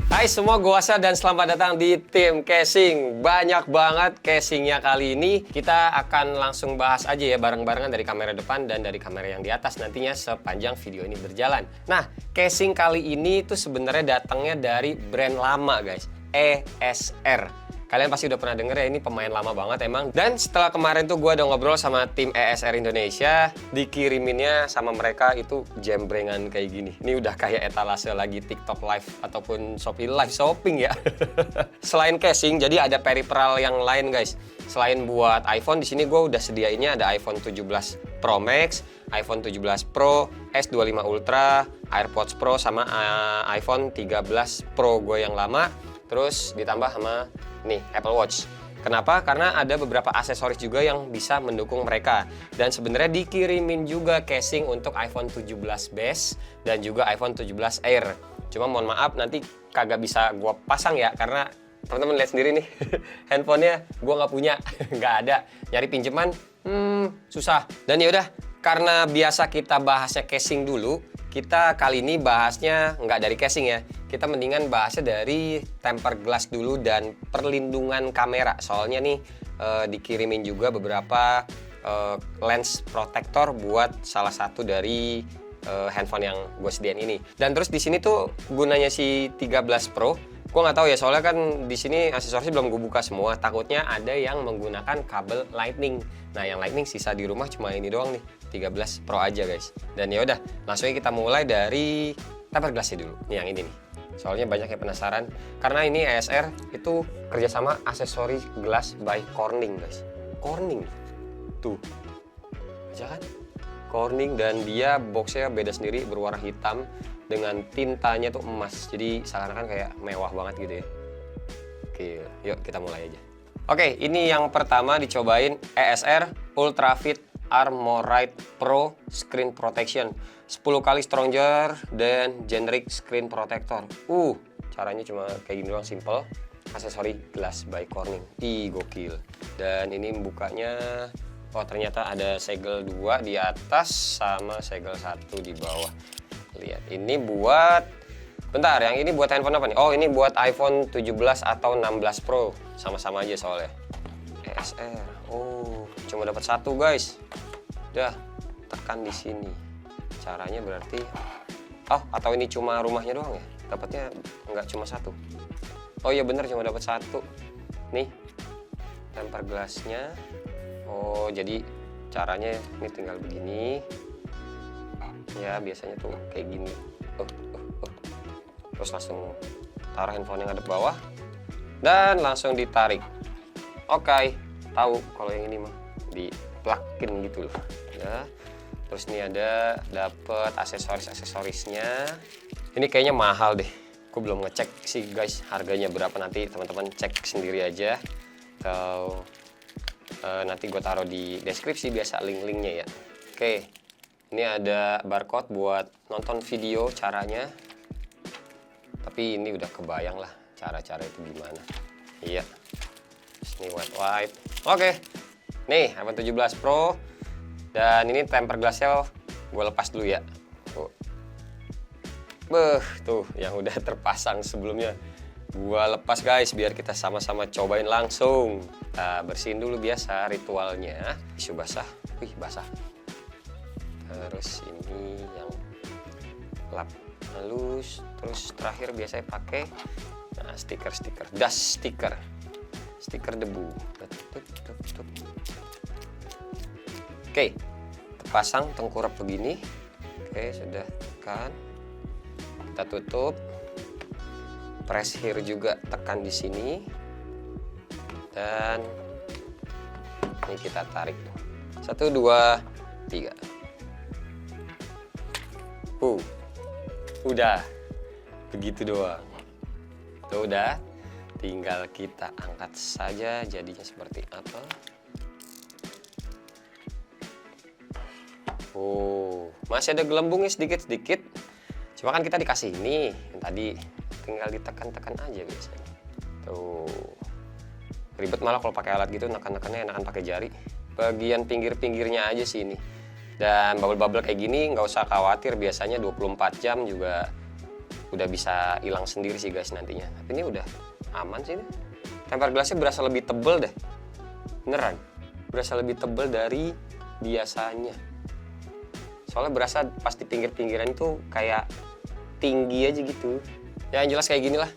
Hai semua, gua Asa dan selamat datang di tim casing. Banyak banget casingnya kali ini. Kita akan langsung bahas aja ya bareng-barengan dari kamera depan dan dari kamera yang di atas nantinya sepanjang video ini berjalan. Nah, casing kali ini tuh sebenarnya datangnya dari brand lama guys, ESR. Kalian pasti udah pernah denger ya, ini pemain lama banget emang. Dan setelah kemarin tuh gue udah ngobrol sama tim ESR Indonesia, dikiriminnya sama mereka itu jembrengan kayak gini. Ini udah kayak etalase lagi TikTok Live ataupun Shopee Live shopping ya. Selain casing, jadi ada peripheral yang lain guys. Selain buat iPhone, di sini gue udah sediainnya ada iPhone 17 Pro Max, iPhone 17 Pro, S25 Ultra, AirPods Pro sama iPhone 13 Pro gue yang lama. Terus ditambah sama nih Apple Watch. Kenapa? Karena ada beberapa aksesoris juga yang bisa mendukung mereka. Dan sebenarnya dikirimin juga casing untuk iPhone 17 Base dan juga iPhone 17 Air. Cuma mohon maaf nanti kagak bisa gua pasang ya, karena teman-teman lihat sendiri nih handphonenya gua nggak punya, nggak ada. Nyari pinjaman susah. Dan yaudah, karena biasa kita bahasnya casing dulu, kita kali ini bahasnya nggak dari casing ya. Kita mendingan bahasnya dari tempered glass dulu dan perlindungan kamera. Soalnya nih dikirimin juga beberapa lens protector buat salah satu dari handphone yang gue sediain ini. Dan terus di sini tuh gunanya si 13 Pro, gue nggak tahu ya, soalnya kan di sini aksesorisnya belum gue buka semua. Takutnya ada yang menggunakan kabel Lightning. Nah, yang Lightning sisa di rumah cuma ini doang nih, 13 Pro aja guys. Dan ya udah, langsung kita mulai dari tempered glassnya dulu. Nih yang ini nih. Soalnya banyak yang penasaran karena ini ESR itu kerjasama aksesoris glass by Corning guys. Corning tuh, aja kan? Corning, dan dia boxnya beda sendiri, berwarna hitam dengan tintanya tuh emas. Jadi seakan-akan kayak mewah banget gitu ya. Oke, yuk kita mulai aja. Oke, ini yang pertama dicobain ESR Ultrafit Armorite Pro Screen Protection 10 kali stronger dan generic screen protector. Caranya cuma kayak gini doang, simple. Aksesori glass by Corning. Gokil. Dan ini bukanya, oh ternyata ada segel 2 di atas sama segel 1 di bawah. Lihat, ini buat, bentar, yang ini buat handphone apa nih? Oh, ini buat iPhone 17 atau 16 Pro. Sama-sama aja soalnya. ESR. Oh, cuma dapat 1 guys. Udah, tekan di sini. Caranya berarti, oh atau ini cuma rumahnya doang ya? Dapatnya nggak cuma 1. Oh iya bener, cuma dapat 1. Nih, tempered glassnya. Oh, jadi caranya ini tinggal begini. Ya biasanya tuh kayak gini. Terus langsung taruh handphone yang ada di bawah dan langsung ditarik. Oke, tahu kalau yang ini mah di-plug-in gitu loh ya. Terus ini ada dapet aksesorisnya. Ini kayaknya mahal deh, aku belum ngecek sih guys harganya berapa. Nanti teman-teman cek sendiri aja, atau nanti gue taruh di deskripsi biasa link-linknya ya. Oke, ini ada barcode buat nonton video caranya. Tapi ini udah kebayang lah cara-cara itu gimana. Iya. Terus ini white wipe. Oke. Nih, iPhone 17 Pro. Dan ini tempered glassnya gue lepas dulu ya. Tuh yang udah terpasang sebelumnya. Gue lepas guys, biar kita sama-sama cobain langsung. Kita bersihin dulu biasa ritualnya. Tisu basah. Wih, basah. Terus ini yang lap halus. Terus terakhir biasanya pakai stiker dust stiker debu. Oke, terpasang tengkurap begini. Oke, sudah tekan. Kita tutup. Press here juga, tekan di sini. Dan ini kita tarik. 1, 2, 3. Udah. Begitu doang. Tuh udah. Tinggal kita angkat saja jadinya seperti apa. Masih ada gelembungnya sedikit-sedikit. Cuma kan kita dikasih ini yang tadi, tinggal ditekan-tekan aja biasanya. Tuh. Ribet malah kalau pakai alat gitu, nekan-nekannya enakan pakai jari. Bagian pinggir-pinggirnya aja sih ini. Dan bubble-bubble kayak gini nggak usah khawatir, biasanya 24 jam juga udah bisa hilang sendiri sih guys nantinya. Tapi ini udah aman sih. Tempered glassnya berasa lebih tebel deh, beneran berasa lebih tebel dari biasanya. Soalnya berasa pas di pinggir-pinggiran itu kayak tinggi aja gitu. Ya yang jelas kayak gini lah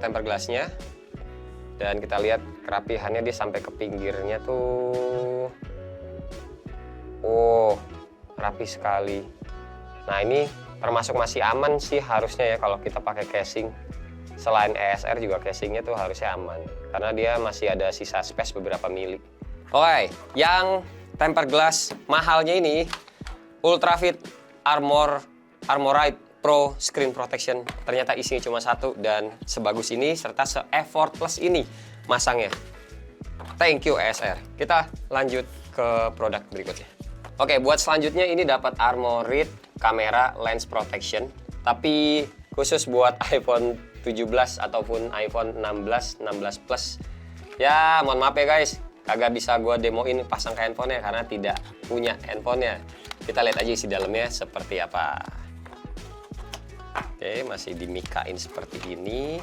tempered glassnya. Dan kita lihat kerapihannya, dia sampai ke pinggirnya tuh. Oh, rapi sekali. Nah ini termasuk masih aman sih harusnya ya kalau kita pakai casing. Selain ESR juga casingnya tuh harusnya aman. Karena dia masih ada sisa space beberapa mili. Oke, yang tempered glass mahalnya ini Ultrafit Armorite Pro Screen Protection. Ternyata isinya cuma satu dan sebagus ini serta se-effortless ini masangnya. Thank you ESR. Kita lanjut ke produk berikutnya. Oke, buat selanjutnya ini dapat Armorite Camera Lens Protection. Tapi khusus buat iPhone 17 ataupun iPhone 16 Plus. Ya, mohon maaf ya guys. Kagak bisa gue demoin pasang ke handphonenya karena tidak punya handphonenya. Kita lihat aja isi dalamnya seperti apa. Oke, masih dimikain seperti ini.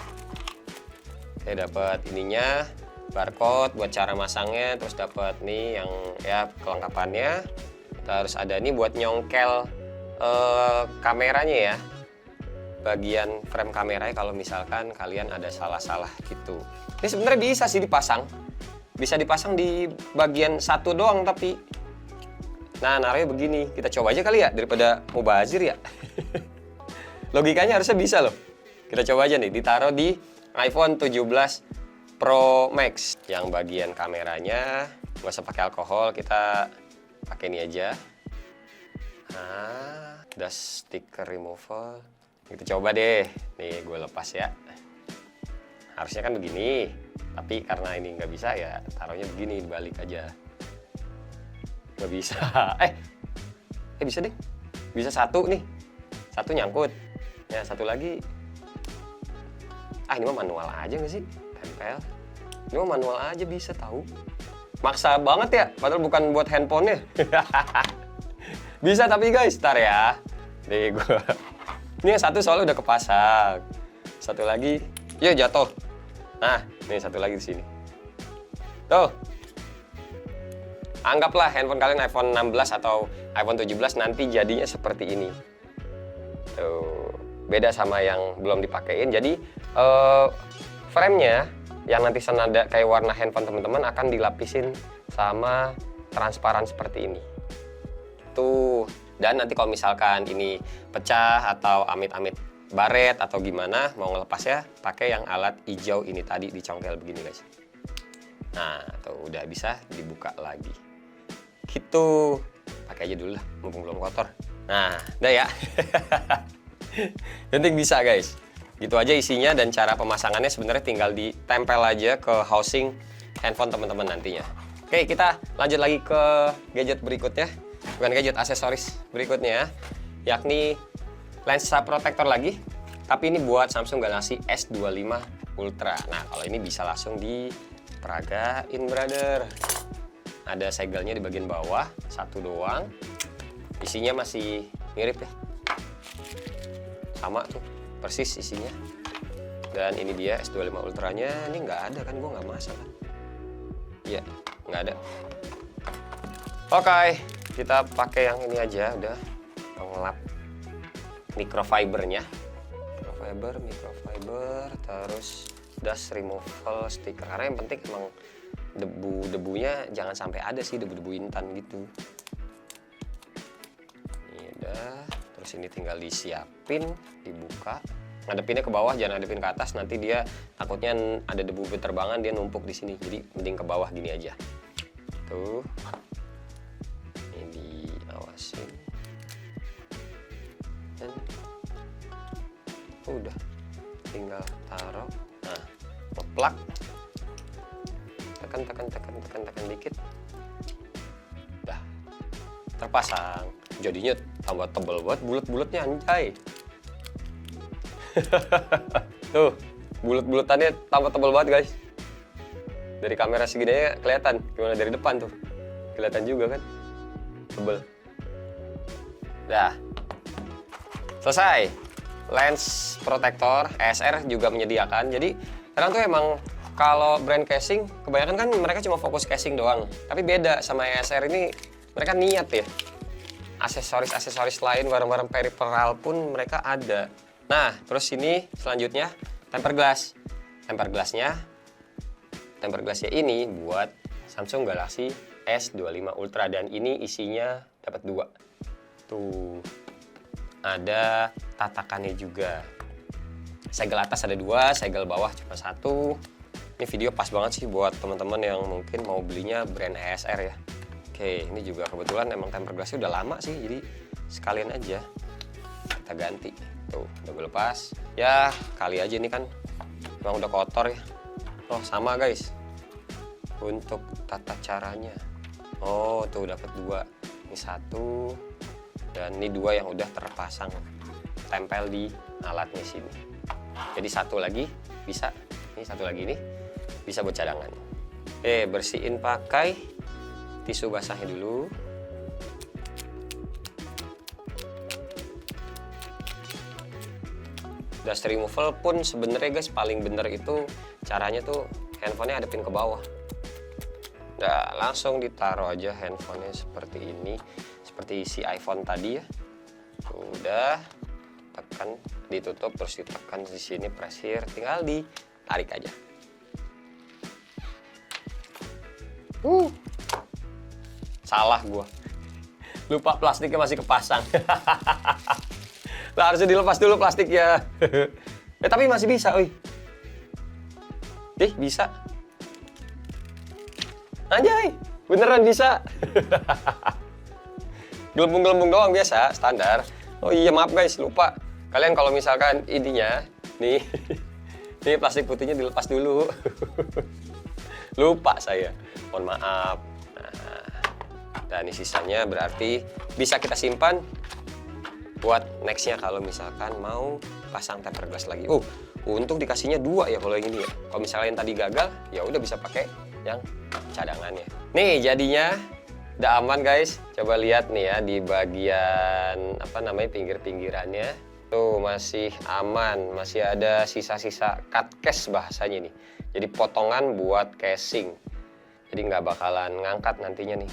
Oke, dapat ininya, barcode buat cara masangnya, terus dapat nih yang ya kelengkapannya. Terus ada nih buat nyongkel kameranya ya. Bagian frame kameranya kalau misalkan kalian ada salah-salah gitu. Ini sebenarnya bisa sih dipasang. Bisa dipasang di bagian satu doang tapi. Nah, naruhnya begini. Kita coba aja kali ya daripada mubazir ya. Logikanya harusnya bisa loh. Kita coba aja nih, ditaruh di iPhone 17 Pro Max. Yang bagian kameranya nggak usah pakai alkohol, kita pakai ini aja. Nah, udah stiker removal. Kita coba deh. Nih, gue lepas ya. Harusnya kan begini. Tapi karena ini nggak bisa ya, taruhnya begini, dibalik aja. Nggak bisa. Bisa deh. Bisa satu nih. Satu nyangkut. Ya, satu lagi. Ini mah manual aja nggak sih? Tempel. Ini mah manual aja bisa tahu. Maksa banget ya, padahal bukan buat handphonenya. Bisa tapi guys, ntar ya. Nih gue. Ini yang satu soalnya udah kepasang. Satu lagi, ya jatuh. Nah, ini satu lagi di sini. Tuh. Anggaplah handphone kalian iPhone 16 atau iPhone 17 nanti jadinya seperti ini. Tuh, beda sama yang belum dipakein. Jadi frame-nya yang nanti senada kayak warna handphone teman-teman akan dilapisin sama transparan seperti ini. Tuh, dan nanti kalau misalkan ini pecah atau amit-amit baret atau gimana mau ngelepasnya, pakai yang alat hijau ini tadi dicongkel begini guys. Nah, tuh udah bisa dibuka lagi. Gitu. Pakai aja dulu lah, mumpung belum kotor. Nah, udah ya. Penting bisa guys. Gitu aja isinya dan cara pemasangannya sebenarnya tinggal ditempel aja ke housing handphone teman-teman nantinya. Oke, kita lanjut lagi ke gadget berikutnya. Bukan gadget, aksesoris berikutnya. Yakni lensa protector lagi. Tapi ini buat Samsung Galaxy S25 Ultra. Nah, kalau ini bisa langsung diperagain, brother. Ada segelnya di bagian bawah, satu doang. Isinya masih mirip ya. Sama tuh, persis isinya. Dan ini dia S25 Ultranya. Ini nggak ada kan, gue nggak masang kan. Iya, nggak ada. Oke, kita pakai yang ini aja, udah pengelap microfibernya. Microfiber, terus dust removal sticker. Karena yang penting emang debu-debunya jangan sampai ada sih, debu-debu intan gitu. Ini udah, terus ini tinggal disiapin, dibuka. Ngadepinnya ke bawah, jangan ngadepin ke atas, nanti dia takutnya ada debu berterbangan, dia numpuk di sini. Jadi mending ke bawah gini aja. Tuh. Ini diawasin. Dan udah tinggal taruh. Nah, ngeplak. Tekan dikit. Udah terpasang. Jadinya tambah tebal banget, bulat-bulatnya anjay. Tuh, bulat-bulatannya tambah tebal banget guys. Dari kamera segini kelihatan, gimana dari depan tuh. Kelihatan juga kan. Tebal. Dah. Selesai. lens protector, ESR juga menyediakan. Jadi kadang tuh emang kalau brand casing kebanyakan kan mereka cuma fokus casing doang, tapi beda sama ESR ini, mereka niat ya, aksesoris lain, barang-barang peripheral pun mereka ada. Nah terus ini selanjutnya tempered glass. Tempered glassnya ini buat Samsung Galaxy S25 Ultra, dan ini isinya dapat 2 tuh, ada tatakannya juga. Segel atas ada 2, segel bawah cuma 1. Ini video pas banget sih buat teman-teman yang mungkin mau belinya brand ESR ya. Oke, ini juga kebetulan emang tempered glassnya udah lama sih, jadi sekalian aja kita ganti. Tuh udah gue lepas ya, kali aja ini kan emang udah kotor ya. Oh sama guys untuk tata caranya. Oh tuh dapat 2, ini 1 dan ini 2 yang udah terpasang tempel di alatnya sini. Jadi 1 lagi bisa, ini 1 lagi nih bisa buat cadangan. Bersihin pakai tisu basahnya dulu. Dust removal pun sebenarnya guys paling bener itu caranya tuh handphonenya hadapin ke bawah. Nah, langsung ditaruh aja handphonenya seperti ini, seperti si iPhone tadi ya. Udah, tekan, ditutup, terus ditekan di sini, press here, tinggal ditarik aja. Salah gua, lupa plastiknya masih kepasang. Lah harusnya dilepas dulu plastiknya. Tapi masih bisa, bisa. Anjay, beneran bisa. Gelembung-gelembung doang biasa, standar. Oh iya maaf guys, lupa. Kalian kalau misalkan ininya, nih plastik putihnya dilepas dulu. Lupa saya, mohon maaf. Nah, dan ini sisanya berarti bisa kita simpan buat nextnya kalau misalkan mau pasang tempered glass lagi. Untuk dikasihnya 2 ya kalau yang ini ya. Kalau misalnya yang tadi gagal, ya udah bisa pakai yang cadangannya. Nih jadinya udah aman guys. Coba lihat nih ya di bagian pinggir-pinggirannya. Tuh masih aman, masih ada sisa-sisa cut case bahasanya nih. Jadi potongan buat casing. Jadi nggak bakalan ngangkat nantinya nih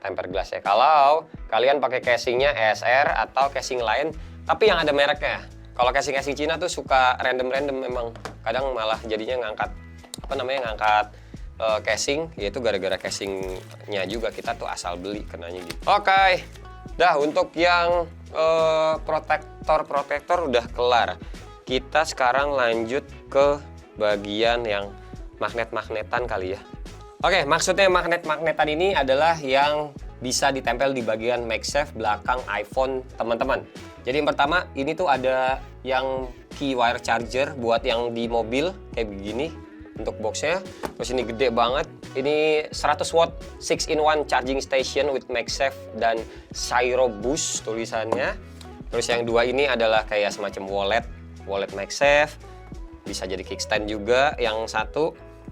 tempered glass ya. Kalau kalian pakai casingnya ESR atau casing lain, tapi yang ada mereknya. Kalau casing Cina tuh suka random memang. Kadang malah jadinya ngangkat casing, yaitu gara-gara casingnya juga kita tuh asal beli kenanya gitu. Oke, dah untuk yang protektor udah kelar. Kita sekarang lanjut ke bagian yang magnet-magnetan kali ya. Oke, maksudnya magnet-magnetan ini adalah yang bisa ditempel di bagian MagSafe belakang iPhone teman-teman. Jadi yang pertama ini tuh ada yang key wire charger buat yang di mobil kayak begini. Untuk boxnya, terus ini gede banget, ini 100 watt 6-in-1 charging station with MagSafe dan Syro Boost tulisannya. Terus yang 2 ini adalah kayak semacam wallet MagSafe, bisa jadi kickstand juga yang 1.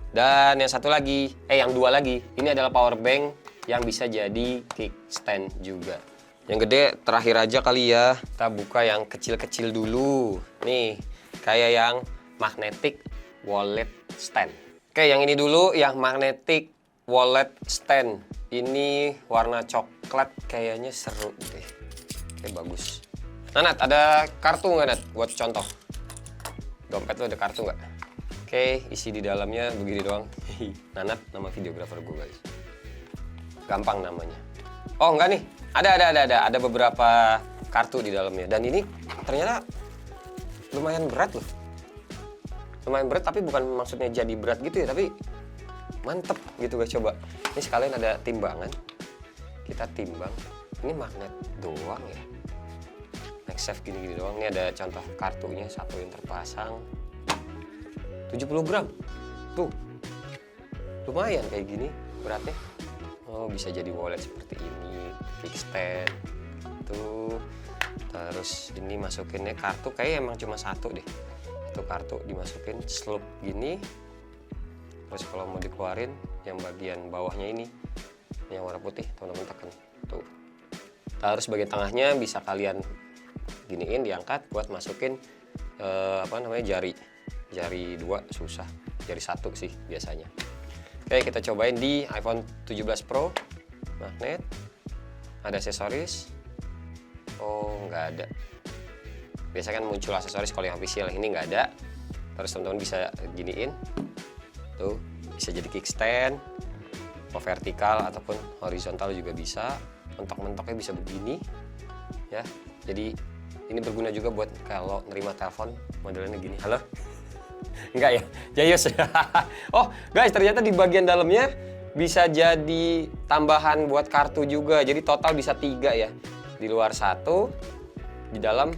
Dan yang 1 lagi, yang 2 lagi, ini adalah power bank yang bisa jadi kickstand juga. Yang gede terakhir aja kali ya, kita buka yang kecil-kecil dulu. Nih, kayak yang magnetic wallet stand. Oke, yang ini dulu, yang magnetic wallet stand. Ini warna coklat, kayaknya seru deh. Oke, bagus. Nah, Nat, ada kartu nggak, Nat, buat contoh? Dompet lo ada kartu nggak? Oke, isi di dalamnya begini doang. Nanat, nama videografer gue guys. Gampang namanya. Oh, enggak nih. Ada beberapa kartu di dalamnya. Dan ini ternyata lumayan berat loh. Lumayan berat, tapi bukan maksudnya jadi berat gitu ya, tapi mantep gitu guys. Coba ini sekalian ada timbangan, kita timbang. Ini magnet doang ya, MagSafe gini-gini doang. Ini ada contoh kartunya, 1 yang terpasang 70 gram tuh, lumayan kayak gini beratnya. Oh, bisa jadi wallet seperti ini, kickstand tuh. Terus ini masukinnya kartu, kayak emang cuma 1 deh. Itu kartu dimasukin slope gini. Terus kalau mau dikeluarin yang bagian bawahnya ini yang warna putih, teman-teman tekan tuh. Terus bagian tengahnya bisa kalian giniin, diangkat buat masukin jari 2 susah, jari 1 sih biasanya. Oke, kita cobain di iPhone 17 Pro. Magnet, ada aksesoris. Oh, nggak ada. Biasanya kan muncul aksesoris kalau yang official, ini nggak ada. Terus teman-teman bisa giniin, tuh bisa jadi kickstand, mau vertikal ataupun horizontal juga bisa. Mentok-mentoknya bisa begini, ya. Jadi ini berguna juga buat kalau nerima telepon modelnya gini. Halo? Enggak ya? Jayus. Oh guys, ternyata di bagian dalamnya bisa jadi tambahan buat kartu juga. Jadi total bisa 3 ya. Di luar 1, di dalam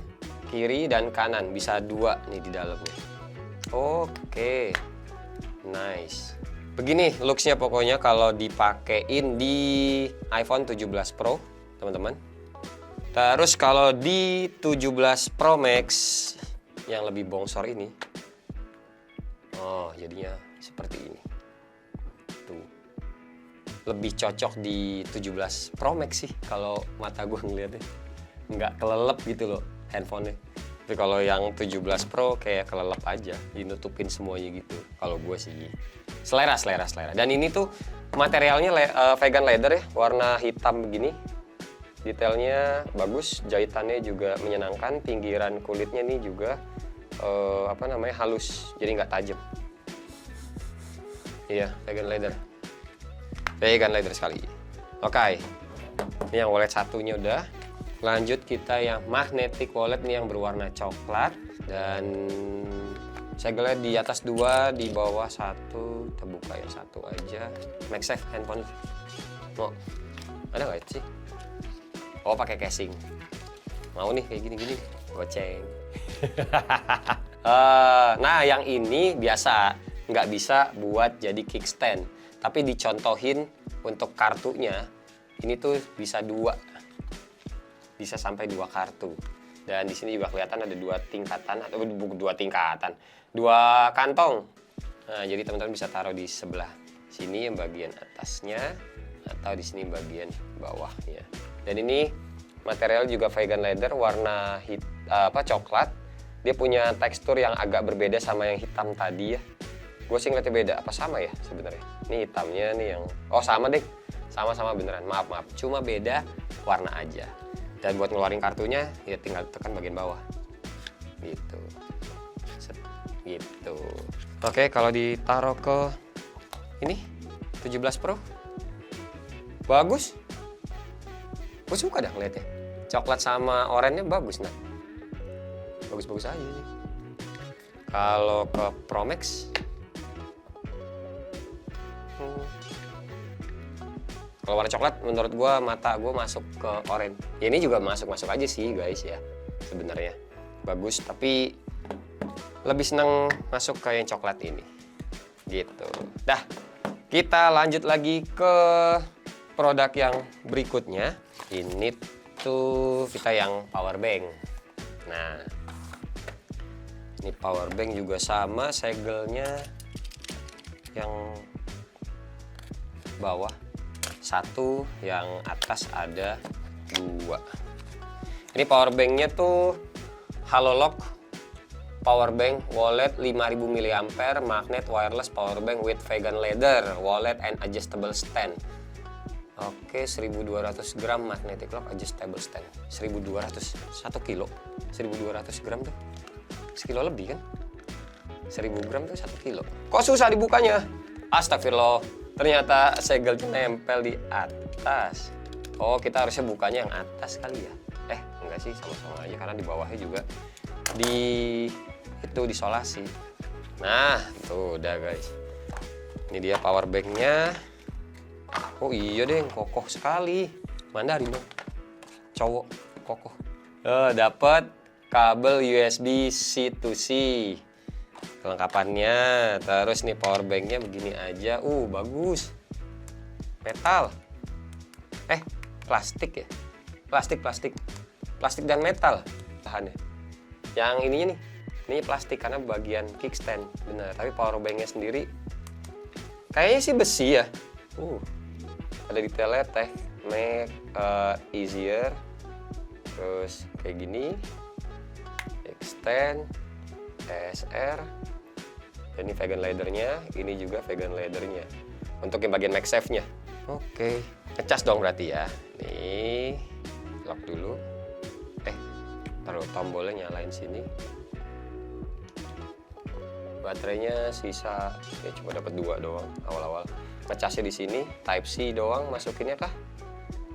kiri dan kanan. Bisa 2 nih di dalamnya. Oke, nice. Begini looksnya pokoknya kalau dipakein di iPhone 17 Pro, teman-teman. Terus kalau di 17 Pro Max yang lebih bongsor ini, oh jadinya seperti ini. Tuh. Lebih cocok di 17 Pro Max sih kalau mata gue ngeliatnya. Nggak kelelep gitu loh handphonenya. Tapi kalau yang 17 Pro kayak kelelep aja, dinutupin semuanya gitu. Kalau gue sih selera. Dan ini tuh materialnya vegan leather ya, warna hitam begini. Detailnya bagus, jahitannya juga menyenangkan, pinggiran kulitnya nih juga halus, jadi nggak tajam. Iya, vegan leather sekali. Oke, ini yang wallet satunya udah. Lanjut kita yang magnetic wallet nih yang berwarna coklat, dan segelnya di atas 2, di bawah 1. Kita buka yang 1 aja. MagSafe handphone. Oh, ada nggak sih? Oh, pakai casing. Mau nih kayak gini-gini, goceng. Nah, yang ini biasa nggak bisa buat jadi kickstand, tapi dicontohin untuk kartunya. Ini tuh bisa 2, bisa sampai 2 kartu. Dan di sini juga kelihatan ada 2 tingkatan atau 2 tingkatan, 2 kantong. Nah, jadi teman-teman bisa taruh di sebelah sini yang bagian atasnya atau di sini bagian bawahnya. Dan ini material juga vegan leather warna coklat. Dia punya tekstur yang agak berbeda sama yang hitam tadi ya. Gue sih ngeliatnya beda, apa sama ya sebenarnya? Ini hitamnya nih yang, oh sama deh, sama-sama beneran. Maaf, cuma beda warna aja. Dan buat ngeluarin kartunya ya tinggal tekan bagian bawah, gitu. Gitu. Oke, kalau ditaruh ke ini 17 Pro, bagus. Gue suka dah ngeliatnya. Coklat sama oranye bagus, nah. Bagus-bagus aja nih. Kalau ke Pro Max, kalau warna coklat menurut gue mata gue masuk ke oranye. Ya, ini juga masuk aja sih guys ya. Sebenarnya bagus, tapi lebih seneng masuk ke yang coklat ini. Gitu. Dah, kita lanjut lagi ke produk yang berikutnya. Ini tuh kita yang power bank. Nah, ini power bank juga sama, segelnya yang bawah 1, yang atas ada 2. Ini power banknya tuh Halolock power bank wallet 5000 mAh, magnet wireless power bank with vegan leather wallet and adjustable stand. Oke, 1200 gram magnetic lock adjustable stand. 1200, 1 kilo 1200 gram tuh sekilo lebih kan. 1000 gram tuh 1 kilo. Kok susah dibukanya? Astagfirullah, ternyata segelnya nempel di atas. Oh, kita harusnya bukanya yang atas kali ya. Enggak sih, sama-sama aja karena di bawahnya juga disolasi. Nah, tuh udah guys. Ini dia power banknya. Oh iya deh, kokoh sekali. Mandarin dong. Cowok kokoh. Dapat kabel USB C-to-C. Kelengkapannya. Terus nih power banknya begini aja. Bagus. Metal. Plastik ya. Plastik dan metal bahannya. Yang ininya nih. Ini plastik karena bagian kickstand. Benar. Tapi power banknya sendiri kayaknya sih besi ya. Ada detailnya make easier. Terus kayak gini. stand, ESR, dan ini vegan leathernya, ini juga vegan leathernya. Untuk yang bagian MagSafe-nya. Oke, ngecas dong berarti ya. Nih, lock dulu. Taruh tombolnya nyalain sini. Baterainya sisa, ya cuma dapat 2 doang awal-awal. Ngecasnya di sini, Type C doang masukinnya kah?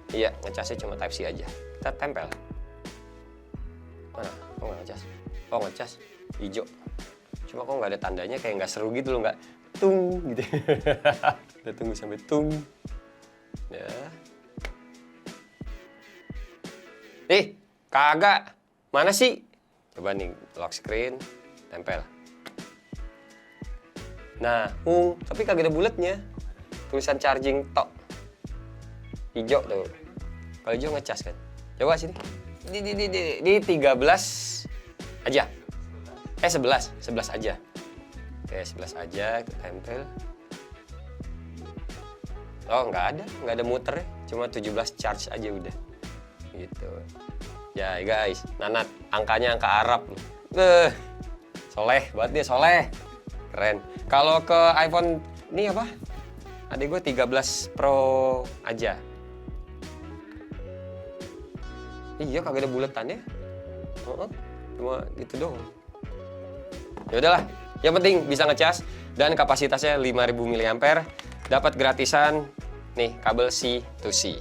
Iya, ngecasnya cuma Type C aja. Kita tempel. Mana? Kok nggak ngecas? Oh ngecas, hijau. Cuma kok nggak ada tandanya, kayak nggak seru gitu loh, nggak tung gitu. Kita tunggu sampai tung. Ya. Kagak. Mana sih? Coba nih, lock screen, tempel. Nah, tapi kagak ada bulatnya. Tulisan charging tok. Hijau tuh. Kalau hijau ngecas kan. Coba sini. Di 13 aja. 11 aja. Oke, 11 aja, kita tempel. Oh, nggak ada muter, cuma 17 charge aja udah. Gitu. Ya guys, Nanat, angkanya angka Arab. Soleh, buat dia soleh. Keren. Kalau ke iPhone, ini apa? Adik gue 13 Pro aja. Iya, kagak ada buletannya. Cuma gitu doang. Ya udahlah, yang penting bisa ngecas dan kapasitasnya 5000 mAh. Dapat gratisan nih kabel C to C.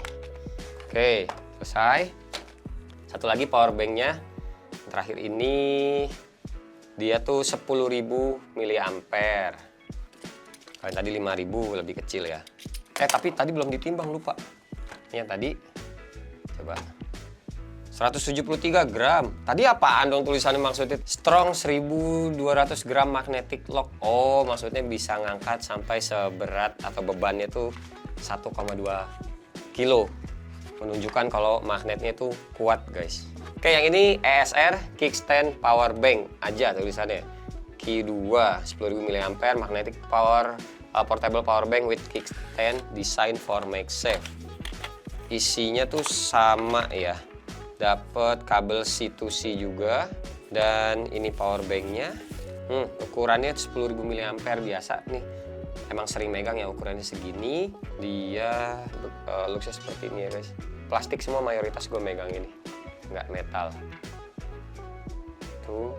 Oke, selesai. Satu lagi power banknya. Terakhir ini dia tuh 10.000 mAh. Kalau tadi 5.000 lebih kecil ya. Tapi tadi belum ditimbang, lupa. Ini yang tadi. Coba. 173 gram. Tadi apaan dong tulisannya maksudnya? Strong 1200 gram magnetic lock. Oh, maksudnya bisa ngangkat sampai seberat atau bebannya tuh 1,2 kilo. Menunjukkan kalau magnetnya itu kuat, guys. Oke, yang ini ESR Kickstand Power Bank aja tulisannya. Q2 10.000 mAh magnetic power portable power bank with kickstand design for MagSafe. Isinya tuh sama ya. Dapat kabel C to C juga dan ini power banknya. Ukurannya 10.000 mAh biasa nih. Emang sering megang ya ukurannya segini. Dia looksnya seperti ini ya guys. Plastik semua mayoritas gue megang ini, nggak metal. Tuh,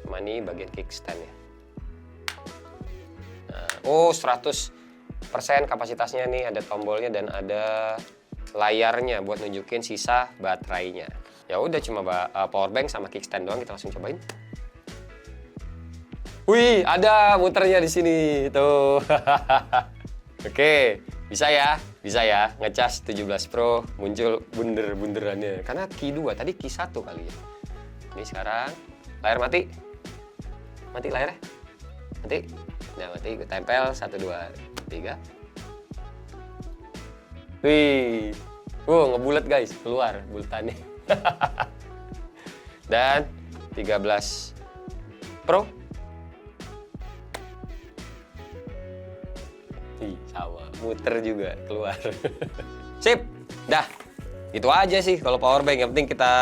sama ini bagian kickstand ya. Nah, 100% kapasitasnya nih, ada tombolnya dan ada layarnya buat nunjukin sisa baterainya. Ya udah cuma power bank sama kickstand doang, kita langsung cobain. Wih, ada muternya di sini tuh. Oke, bisa ya ngecas 17 Pro muncul bunder-bunderannya. Karena Q2 tadi Q1 kali ya. Ini sekarang layar mati. Mati layarnya. Mati. Nah, mati, gue tempel 1 2 3. Wih. Ngebulet guys, keluar buletannya. Dan 13 Pro. Sama, muter juga keluar. Sip, dah. Itu aja sih kalau power bank. Yang penting kita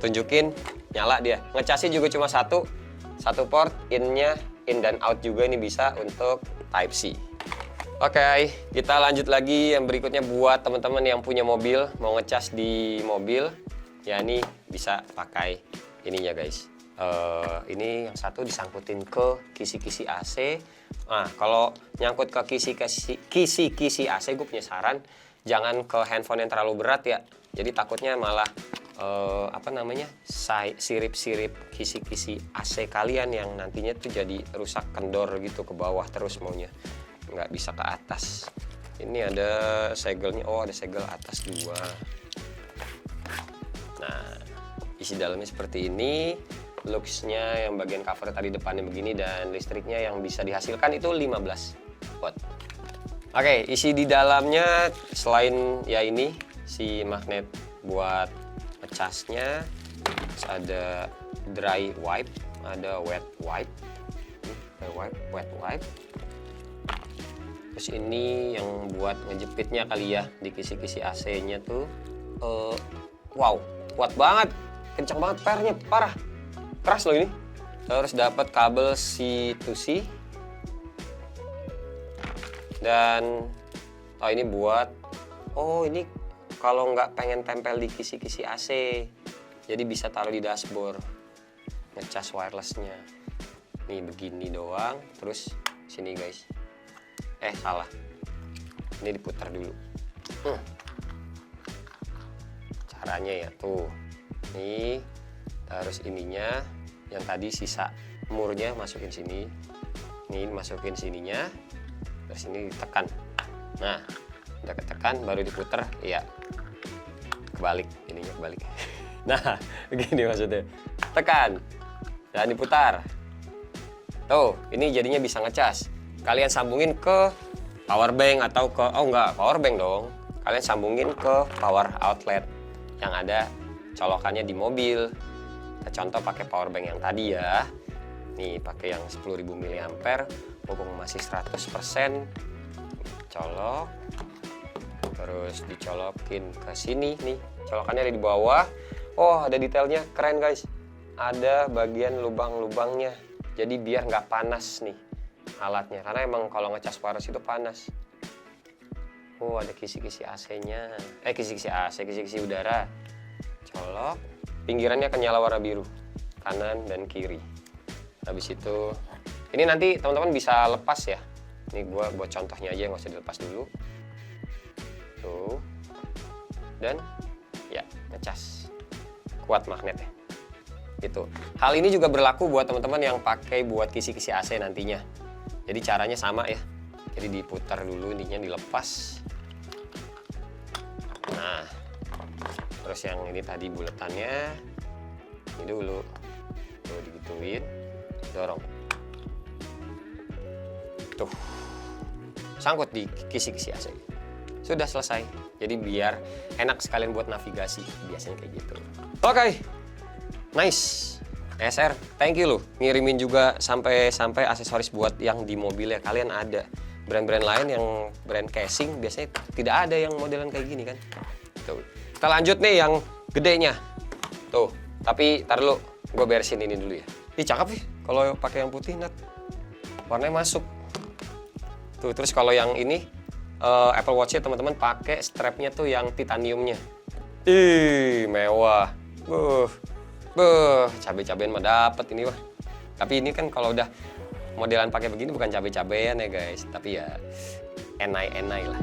tunjukin nyala dia. Ngecasnya juga cuma satu port, in-nya in dan out juga ini bisa untuk Type C. Oke, kita lanjut lagi yang berikutnya buat teman-teman yang punya mobil, mau ngecas di mobil, ya ini bisa pakai ininya guys. Ini yang satu disangkutin ke kisi-kisi AC. Nah, kalau nyangkut ke kisi-kisi AC, gue punya saran, jangan ke handphone yang terlalu berat ya. Jadi takutnya malah sirip-sirip kisi-kisi AC kalian yang nantinya tuh jadi rusak, kendor gitu ke bawah terus maunya, nggak bisa ke atas. Ini ada segelnya, ada segel atas 2. Nah, isi dalamnya seperti ini. Looksnya yang bagian cover tadi depannya begini dan listriknya yang bisa dihasilkan itu 15 watt. Oke, isi di dalamnya selain ya ini si magnet buat ngecasnya, ada dry wipe, ada wet wipe, wet wipe. Terus ini yang buat ngejepitnya kali ya di kisi-kisi AC-nya tuh. Wow, kuat banget, kencang banget pernya, parah. keras loh ini. Terus dapat kabel C to C. Dan ini buat ini kalau nggak pengen tempel di kisi-kisi AC, jadi bisa taruh di dashboard, ngecas wirelessnya. Nih begini doang, terus sini guys. Salah. Ini diputar dulu. Caranya ya tuh. Nih, terus ininya yang tadi sisa murnya masukin sini. Nih masukin sininya. Terus ini ditekan. Nah, udah ketekan baru diputer, iya. Kebalik, ininya kebalik. Nah, begini maksudnya. Tekan. Dan diputar. Tuh, ini jadinya bisa ngecas. Kalian sambungin ke power bank atau ke enggak, power bank dong. Kalian sambungin ke power outlet yang ada colokannya di mobil. Contoh pakai power bank yang tadi ya. Nih, pakai yang 10.000 mAh, mumpung masih 100%. Colok. Terus dicolokin ke sini nih. Colokannya ada di bawah. Oh, ada detailnya, keren guys. Ada bagian lubang-lubangnya. Jadi biar nggak panas nih alatnya, karena emang kalau ngecas wireless itu panas. Oh, ada kisi-kisi AC-nya. Kisi-kisi udara. Colok. Pinggirannya akan nyala warna biru, kanan dan kiri. Habis itu, ini nanti teman-teman bisa lepas ya. Ini gua buat contohnya aja, nggak usah dilepas dulu. Tuh. Dan ya, ngecas. Kuat magnetnya. Gitu. Hal ini juga berlaku buat teman-teman yang pakai buat kisi-kisi AC nantinya. Jadi caranya sama ya. Jadi diputar dulu, ininya dilepas. Nah, terus yang ini tadi buletannya, ini dulu. Tuh digituin, dorong. Tuh, sangkut di kisi-kisi AC. Sudah selesai. Jadi biar enak sekalian buat navigasi, biasanya kayak gitu. Oke. Nice. SR, thank you loh. Ngirimin juga sampai aksesoris buat yang di mobil ya. Kalian ada brand-brand lain yang brand casing biasanya tidak ada yang modelan kayak gini kan. Tuh. Kita lanjut nih yang gedenya. Tuh, tapi tar dulu, gue beresin ini dulu ya. Ih, cakep sih kalau pakai yang putih, Nat. Warnanya masuk. Tuh, terus kalau yang ini Apple Watch-nya teman-teman pakai strapnya tuh yang titaniumnya. Ih, mewah. Cabai-cabean mah dapet ini wah. Tapi ini kan kalau udah modelan pakai begini bukan cabai-cabean ya guys, tapi ya enai-enai lah.